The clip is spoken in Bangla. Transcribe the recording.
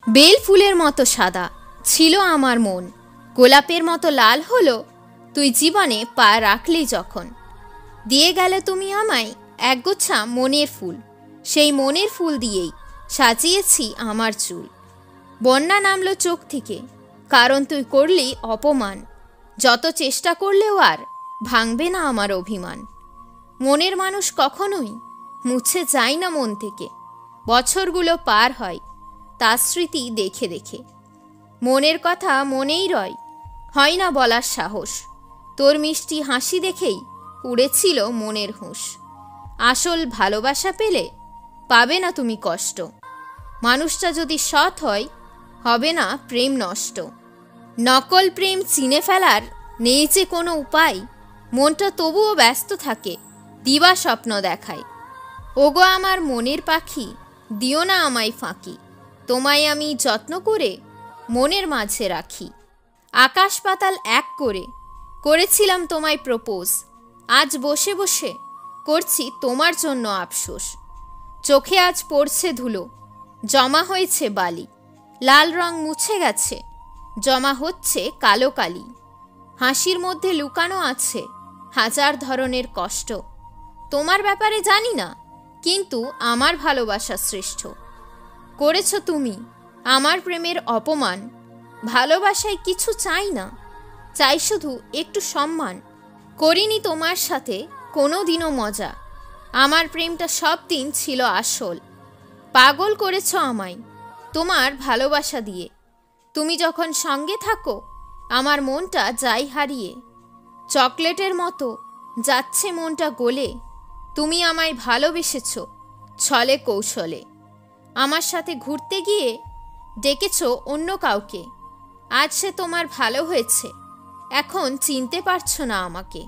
বেল ফুলের মতো সাদা ছিল আমার মন, গোলাপের মতো লাল হলো তুই জীবনে পা রাখলি যখন। দিয়ে গেলে তুমি আমায় একগুচ্ছা মনের ফুল, সেই মনের ফুল দিয়েই সাজিয়েছি আমার চুল। বন্যা নামলো চোখ থেকে, কারণ তুই করলি অপমান, যত চেষ্টা করলেও আর ভাঙবে না আমার অভিমান। মনের মানুষ কখনোই মুছে যায় না মন থেকে, বছরগুলো পার হয় তার স্মৃতি দেখে দেখে। মনের কথা মনেই রয়, হয় না বলার সাহস, তোর মিষ্টি হাসি দেখেই উড়েছিল মনের হুঁশ। আসল ভালোবাসা পেলে পাবে না তুমি কষ্ট, মানুষটা যদি সৎ হয় হবে না প্রেম নষ্ট। নকল প্রেম চিনে ফেলার নেই যে কোনো উপায়, মনটা তবুও ব্যস্ত থাকে দিবা স্বপ্ন দেখায়। ওগো আমার মনের পাখি, দিও না আমায় ফাঁকি, তোমায় আমি যত্ন করে মনের মাঝে রাখি। আকাশ পাতাল এক করে করেছিলাম তোমায় প্রপোজ, আজ বসে বসে করছি তোমার জন্য আফসোস। চোখে আজ পড়ছে ধুলো, জমা হয়েছে বালি, লাল রং মুছে গেছে, জমা হচ্ছে কালো কালি। হাসির মধ্যে লুকানো আছে হাজার ধরনের কষ্ট, তোমার ব্যাপারে জানি না কিন্তু আমার ভালোবাসা শ্রেষ্ঠ। করেছ তুমি আমার প্রেমের অপমান, ভালোবাসায় কিছু চাই না, চাই শুধু একটু সম্মান। করিনি তোমার সাথে কোনো দিনও মজা, আমার প্রেমটা সব দিন ছিল আসল। পাগল করেছ আমায় তোমার ভালোবাসা দিয়ে, তুমি যখন সঙ্গে থাকো আমার মনটা যায় হারিয়ে। চকলেটের মতো যাচ্ছে মনটা গলে, তুমি আমায় ভালোবেসেছ ছলে কৌশলে। আমার সাথে ঘুরতে গিয়ে ডেকেছ অন্য কাউকে, আজ সে তোমার ভালো হয়েছে, এখন চিনতে পারছো না আমাকে।